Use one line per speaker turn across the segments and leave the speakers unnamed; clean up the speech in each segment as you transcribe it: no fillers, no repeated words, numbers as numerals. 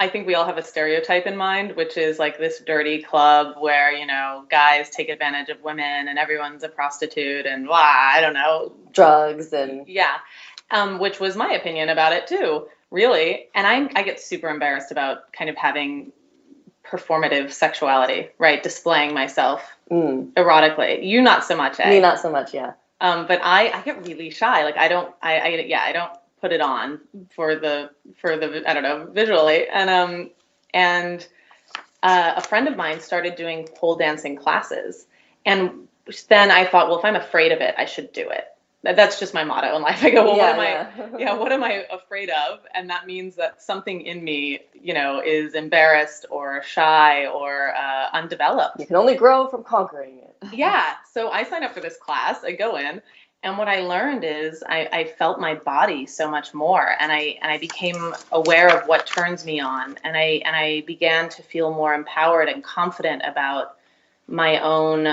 I think we all have a stereotype in mind, which is like this dirty club where, guys take advantage of women and everyone's a prostitute and blah, I don't know.
Drugs and...
Yeah. Which was my opinion about it too, really. And I get super embarrassed about kind of having performative sexuality, right? Displaying myself erotically. You not so much, eh?
Me not so much, yeah.
But I get really shy. Like I don't put it on for the I don't know, visually. And a friend of mine started doing pole dancing classes, and then I thought, well, if I'm afraid of it, I should do it. That's just my motto in life. I go, well, what am I afraid of? And that means that something in me, is embarrassed or shy or undeveloped.
You can only grow from conquering it.
Yeah. So I signed up for this class. I go in, and what I learned is I felt my body so much more, and I became aware of what turns me on, and I began to feel more empowered and confident about my own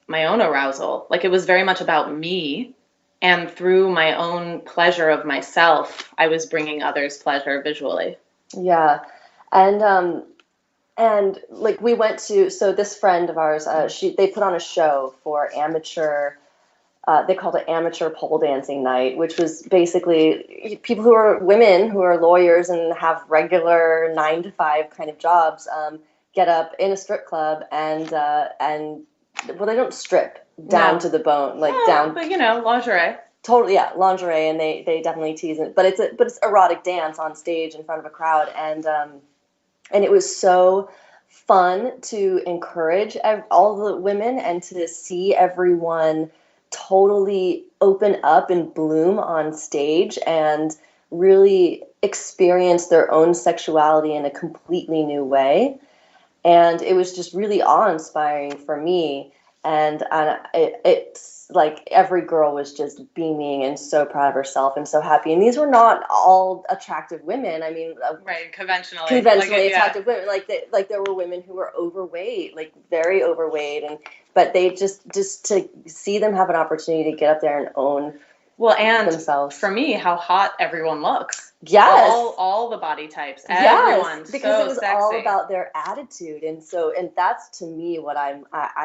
arousal. Like it was very much about me. And through my own pleasure of myself, I was bringing others pleasure visually.
Yeah. And like we went to, so this friend of ours, they put on a show for amateur, they called it amateur pole dancing night, which was basically people who are women who are lawyers and have regular 9 to 5 kind of jobs, get up in a strip club and well, they don't strip down to the bone, like down.
But lingerie.
Totally, yeah, lingerie, and they definitely tease it. But it's erotic dance on stage in front of a crowd, and it was so fun to encourage all the women and to see everyone totally open up and bloom on stage and really experience their own sexuality in a completely new way. And it was just really awe-inspiring for me. And it's like every girl was just beaming and so proud of herself and so happy. And these were not all attractive women. I mean,
right, conventionally
attractive women. Like there were women who were overweight, like very overweight, but they just to see them have an opportunity to get up there and own themselves.
For me, how hot everyone looks.
Yes.
All the body types.
Yes,
everyone.
Because
so
it was
sexy.
all about their attitude. And that's to me what I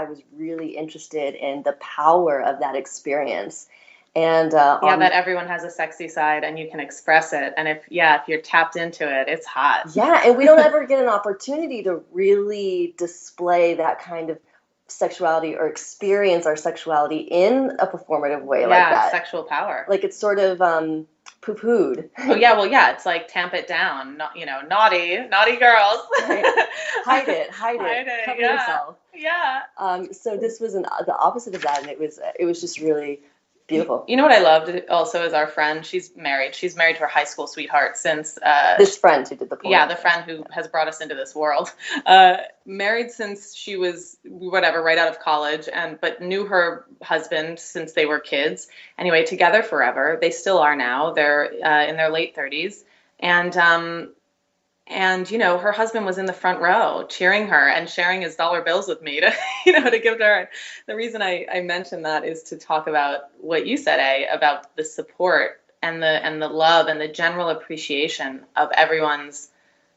was really interested in, the power of that experience. And
that everyone has a sexy side and you can express it. And if you're tapped into it, it's hot.
Yeah, and we don't ever get an opportunity to really display that kind of sexuality or experience our sexuality in a performative way like that.
Yeah, sexual power.
Like it's sort of poo-pooed.
Oh yeah, well yeah, it's like tamp it down. Naughty girls.
Right. Hide it. Cover yourself.
Yeah.
So this was the opposite of that, and it was just really beautiful.
You know what I loved also is our friend. She's married. She's married to her high school sweetheart since.
This friend who did the pole.
Yeah, the friend who has brought us into this world. Married since she was right out of college, but knew her husband since they were kids. Anyway, together forever. They still are now. They're in their late 30s, and her husband was in the front row cheering her and sharing his dollar bills with me to to give to her. The reason I mentioned that is to talk about what you said, about the support and the love and the general appreciation of everyone's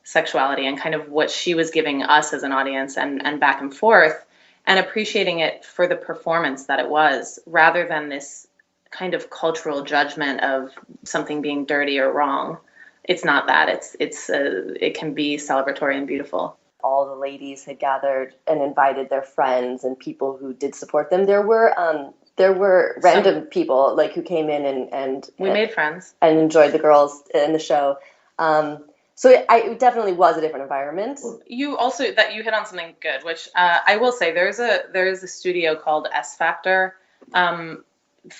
sexuality and kind of what she was giving us as an audience and back and forth, and appreciating it for the performance that it was, rather than this kind of cultural judgment of something being dirty or wrong. It's not that. It can be celebratory and beautiful.
All the ladies had gathered and invited their friends and people who did support them. There were random people like who came in and
we made friends
and enjoyed the girls in the show. So it definitely was a different environment.
You also that you hit on something good, which I will say there is a studio called S Factor.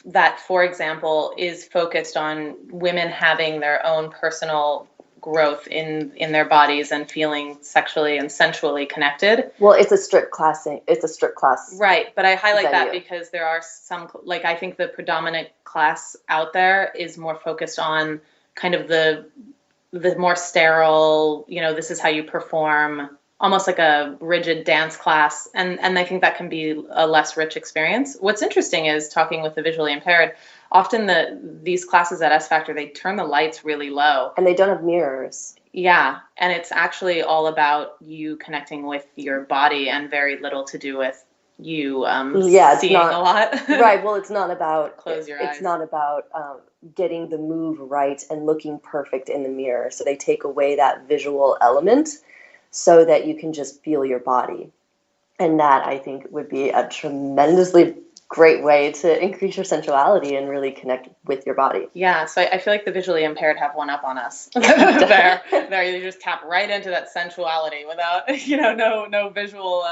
That, for example, is focused on women having their own personal growth in their bodies and feeling sexually and sensually connected.
Well, it's a strip class.
Right, but I highlight
venue.
That because there are some, like I think the predominant class out there is more focused on kind of the more sterile, this is how you perform, almost like a rigid dance class. And I think that can be a less rich experience. What's interesting is talking with the visually impaired, often these classes at S Factor, they turn the lights really low.
And they don't have mirrors.
Yeah, and it's actually all about you connecting with your body and very little to do with you
Yeah, it's
seeing a
not
lot.
right. Well, it's not about
Close your
it's
eyes.
not about getting the move right and looking perfect in the mirror. So they take away that visual element so that you can just feel your body. And that I think would be a tremendously great way to increase your sensuality and really connect with your body.
Yeah, so I feel like the visually impaired have one up on us there. You just tap right into that sensuality without, no visual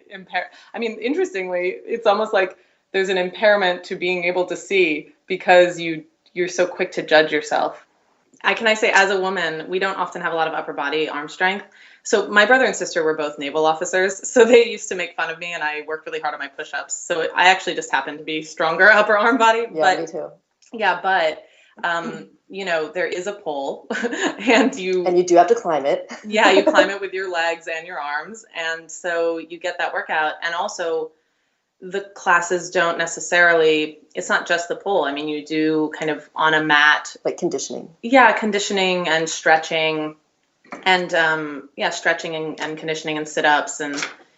impair. I mean, interestingly, it's almost like there's an impairment to being able to see because you're so quick to judge yourself. I say, as a woman, we don't often have a lot of upper body arm strength. So my brother and sister were both naval officers, so they used to make fun of me, and I worked really hard on my push-ups. So I actually just happened to be stronger upper arm body.
Yeah, me too.
Yeah, but there is a pole, and
you do have to climb it.
Yeah, you climb it with your legs and your arms, and so you get that workout. And also, the classes don't necessarily. It's not just the pole. I mean, you do kind of on a mat,
like conditioning.
Yeah, conditioning and stretching, and stretching and conditioning and sit-ups and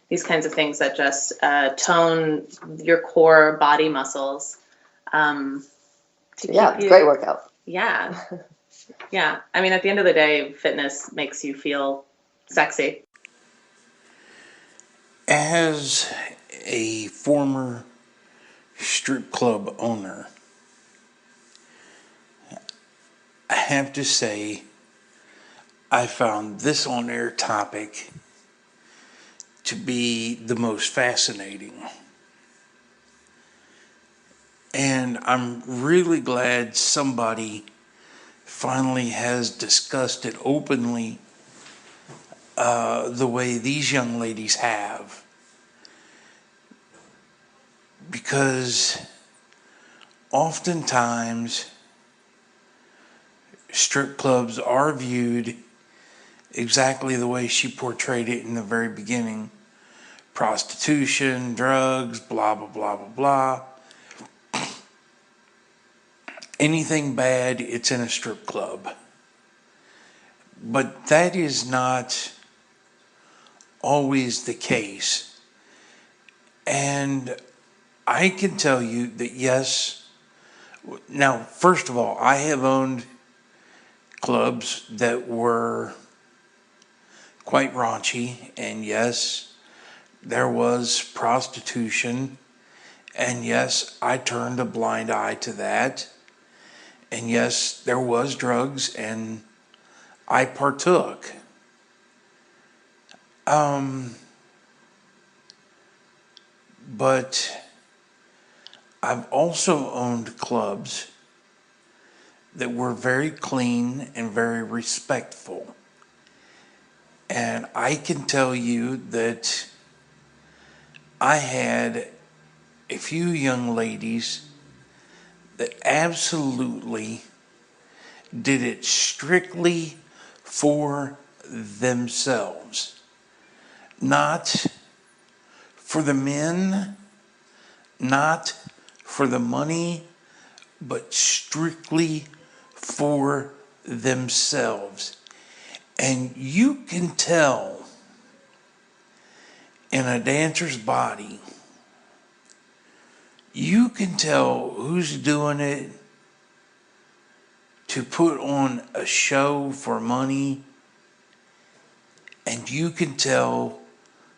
these kinds of things that just tone your core body muscles.
Yeah, great workout.
Yeah. Yeah. I mean, at the end of the day, fitness makes you feel sexy.
As a former strip club owner, I have to say I found this on-air topic to be the most fascinating. And I'm really glad somebody finally has discussed it openly the way these young ladies have. Because oftentimes strip clubs are viewed exactly the way she portrayed it in the very beginning. Prostitution, drugs, blah, blah, blah, blah, blah. Anything bad, it's in a strip club. But that is not always the case. And I can tell you that yes, now, first of all, I have owned clubs that were quite raunchy, and yes, there was prostitution, and yes, I turned a blind eye to that, and yes, there was drugs, and I partook. But I've also owned clubs that were very clean and very respectful. And I can tell you that I had a few young ladies that absolutely did it strictly for themselves, not for the men, not for the money, but strictly for themselves. And you can tell in a dancer's body, you can tell who's doing it to put on a show for money, and you can tell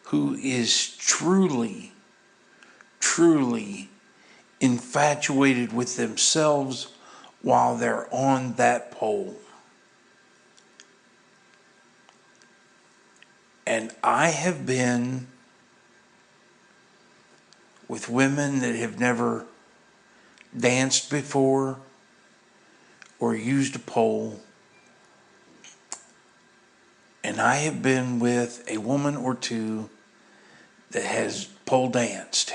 who is truly, truly infatuated with themselves while they're on that pole. And I have been with women that have never danced before or used a pole. And I have been with a woman or two that has pole danced.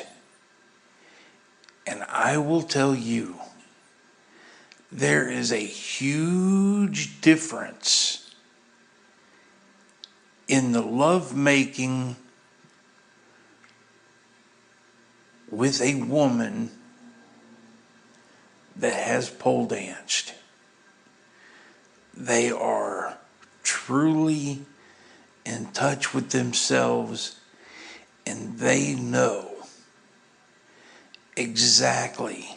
And I will tell you, there is a huge difference in the love making with a woman that has pole danced. They are truly in touch with themselves and they know exactly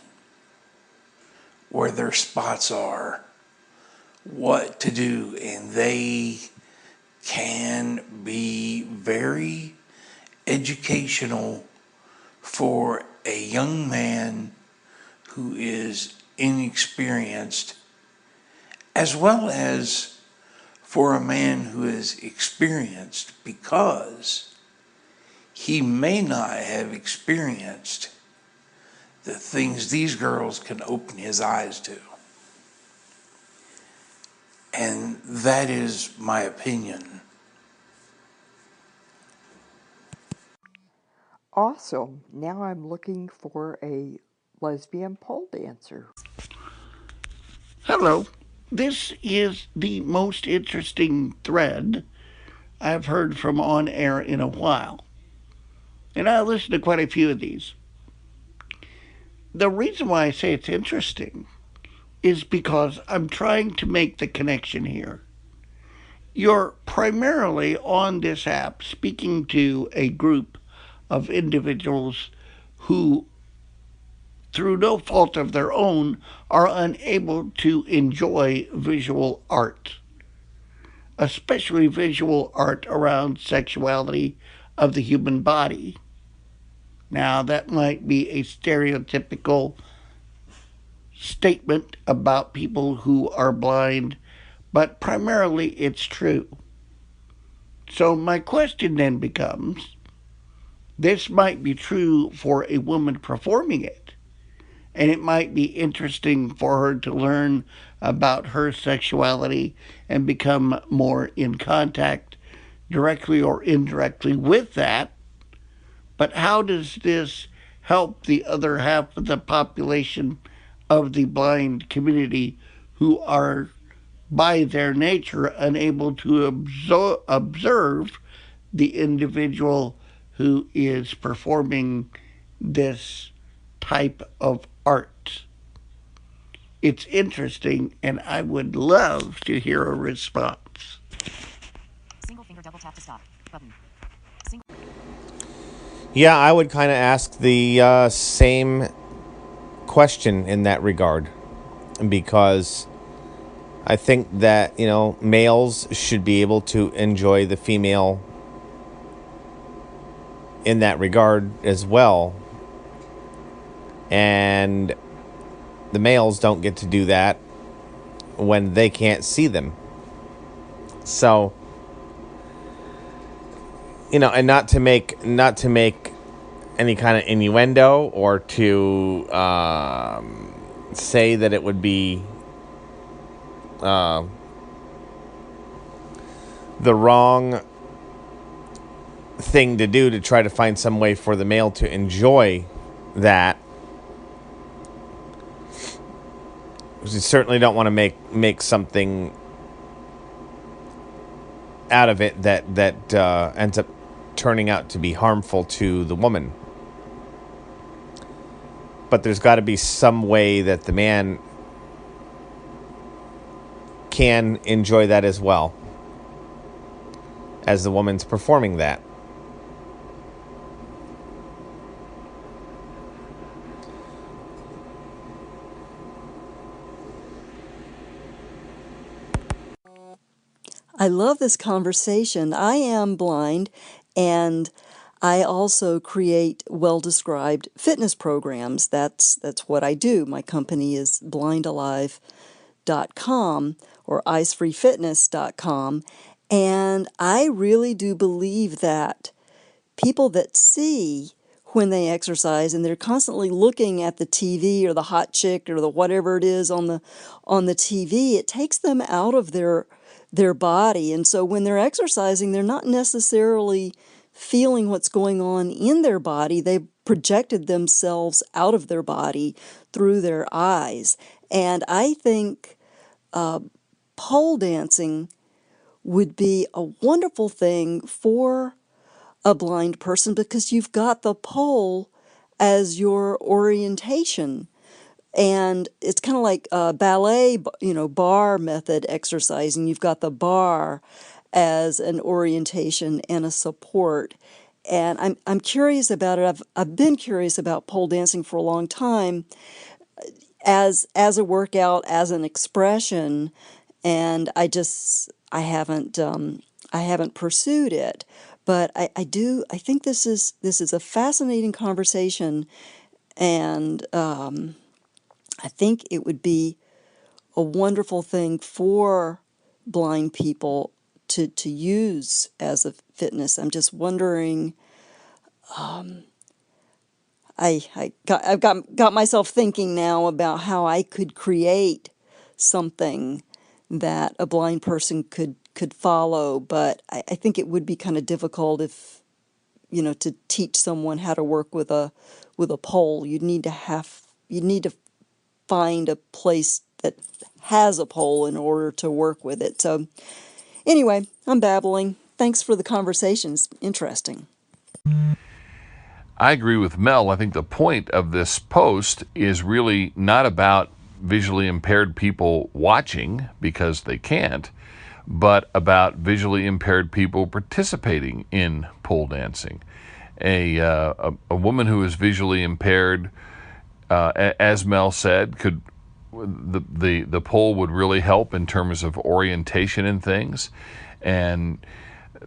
where their spots are, what to do, and they can be very educational for a young man who is inexperienced, as well as for a man who is experienced, because he may not have experienced the things these girls can open his eyes to. And that is my opinion.
Awesome. Now I'm looking for a lesbian pole dancer.
Hello. This is the most interesting thread I've heard from on air in a while. And I listened to quite a few of these. The reason why I say it's interesting is because I'm trying to make the connection here. You're primarily on this app speaking to a group of individuals who, through no fault of their own, are unable to enjoy visual art, especially visual art around sexuality of the human body. Now, that might be a stereotypical statement about people who are blind, but primarily it's true. So, my question then becomes, this might be true for a woman performing it, and it might be interesting for her to learn about her sexuality and become more in contact directly or indirectly with that. But how does this help the other half of the population of the blind community who are, by their nature, unable to observe the individual who is performing this type of art? It's interesting, and I would love to hear a response.
Single finger double tap to stop. Button.
Yeah, I would kind of ask the same question in that regard, because I think that, males should be able to enjoy the female in that regard as well. And the males don't get to do that when they can't see them. So, and not to make any kind of innuendo or to say that it would be the wrong thing to do to try to find some way for the male to enjoy that. We certainly don't want to make something out of it that ends up turning out to be harmful to the woman. But there's got to be some way that the man can enjoy that as well as the woman's performing that.
I love this conversation. I am blind, and I also create well-described fitness programs. That's what I do. My company is blindalive.com or eyesfreefitness.com, and I really do believe that people that see when they exercise and they're constantly looking at the TV or the hot chick or the whatever it is on the TV, it takes them out of their body. And so when they're exercising, they're not necessarily feeling what's going on in their body. They projected themselves out of their body through their eyes. And I think pole dancing would be a wonderful thing for a blind person because you've got the pole as your orientation. And it's kind of like ballet, bar method exercising. You've got the bar as an orientation and a support. And I'm curious about it. I've been curious about pole dancing for a long time as a workout, as an expression, and I haven't pursued it. But I think this is a fascinating conversation, and I think it would be a wonderful thing for blind people to use as a fitness. I'm just wondering. I've got myself thinking now about how I could create something that a blind person could follow, but I think it would be kind of difficult if to teach someone how to work with a pole. You'd need to find a place that has a pole in order to work with it. So anyway, I'm babbling. Thanks for the conversations. Interesting.
I agree with Mel. I think the point of this post is really not about visually impaired people watching because they can't, but about visually impaired people participating in pole dancing. A woman who is visually impaired, as Mel said, could the pole would really help in terms of orientation and things, and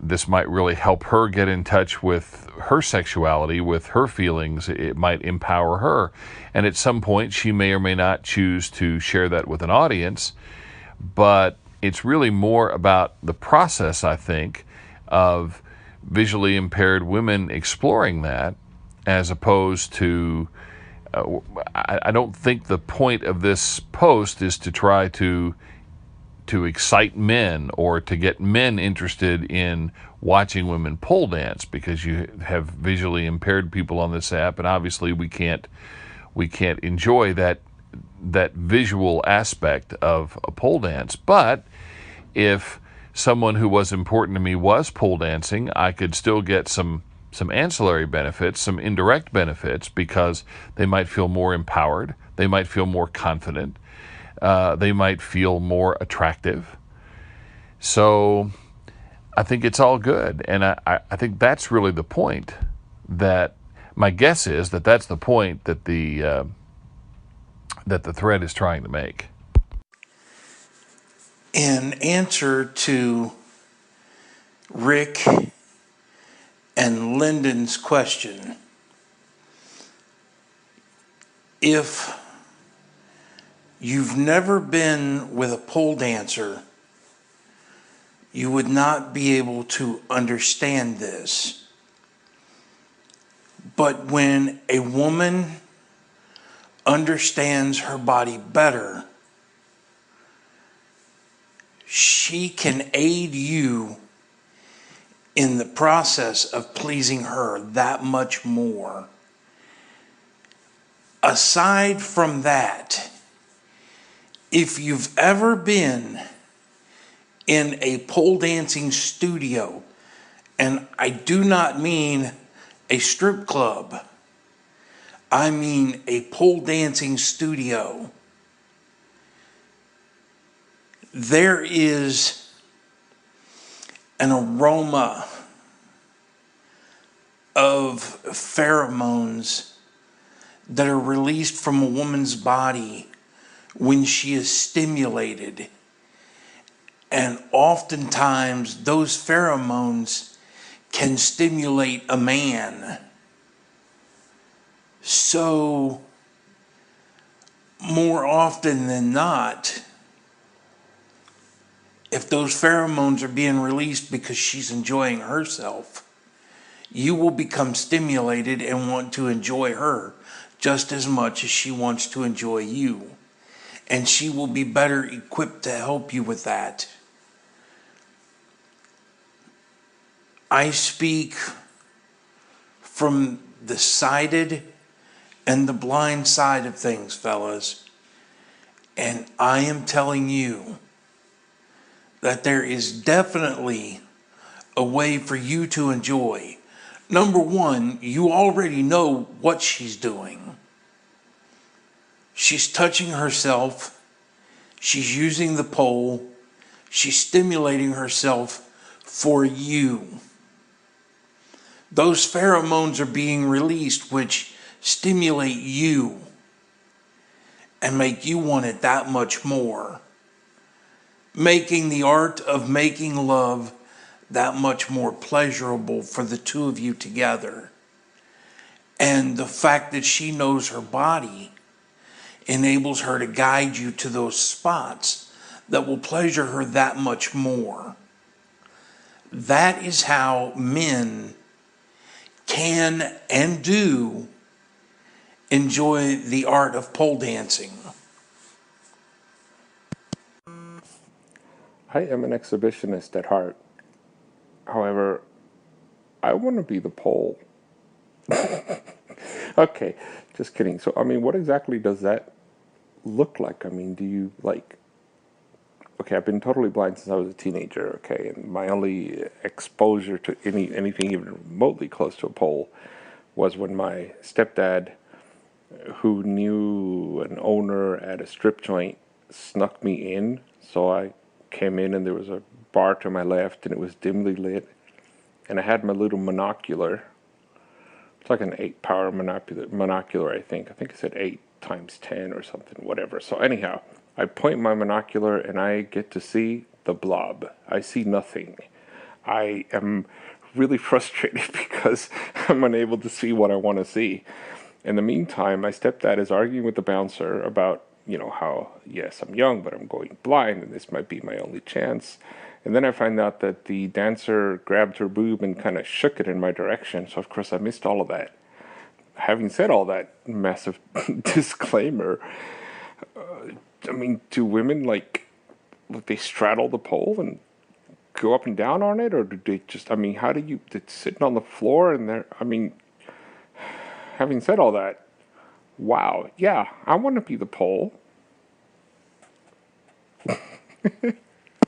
this might really help her get in touch with her sexuality, with her feelings. It might empower her. And at some point, she may or may not choose to share that with an audience. But it's really more about the process, I think, of visually impaired women exploring that, as opposed to, I don't think the point of this post is to try to excite men or to get men interested in watching women pole dance, because you have visually impaired people on this app, and obviously we can't enjoy that visual aspect of a pole dance. But if someone who was important to me was pole dancing, I could still get some ancillary benefits, some indirect benefits, because they might feel more empowered, they might feel more confident, they might feel more attractive. So I think it's all good. And I think that's really the point. That my guess is that that's the point that the thread is trying to make.
In answer to Rick and Lyndon's question, if you've never been with a pole dancer, you would not be able to understand this. But when a woman understands her body better, she can aid you in the process of pleasing her that much more. Aside from that, if you've ever been in a pole dancing studio, and I do not mean a strip club, I mean a pole dancing studio, there is an aroma of pheromones that are released from a woman's body when she is stimulated. And oftentimes those pheromones can stimulate a man. So more often than not, if those pheromones are being released because she's enjoying herself, you will become stimulated and want to enjoy her just as much as she wants to enjoy you. And she will be better equipped to help you with that. I speak from the sighted and the blind side of things, fellas. And I am telling you that there is definitely a way for you to enjoy. Number one, you already know what she's doing. She's touching herself. She's using the pole. She's stimulating herself for you. Those pheromones are being released, which stimulate you and make you want it that much more, making the art of making love that much more pleasurable for the two of you together. And the fact that she knows her body enables her to guide you to those spots that will pleasure her that much more. That is how men can and do enjoy the art of pole dancing.
I am an exhibitionist at heart. However, I want to be the pole. Okay, just kidding. So, I mean, what exactly does that look like? I mean, do you like... Okay, I've been totally blind since I was a teenager, okay, and my only exposure to anything even remotely close to a pole was when my stepdad, who knew an owner at a strip joint, snuck me in. So I came in and there was a bar to my left and it was dimly lit. And I had my little monocular. It's like an 8-power monocular, I think. I think it said 8 times 10 or something, whatever. So anyhow, I point my monocular and I get to see the blob. I see nothing. I am really frustrated because I'm unable to see what I want to see. In the meantime, my stepdad is arguing with the bouncer about, how, yes, I'm young, but I'm going blind, and this might be my only chance. And then I find out that the dancer grabbed her boob and kind of shook it in my direction, so of course I missed all of that. Having said all that massive disclaimer, I mean, do women, they straddle the pole and go up and down on it, or do they just, how do you, it's sitting on the floor and they're, having said all that, wow, yeah, I want to be the pole.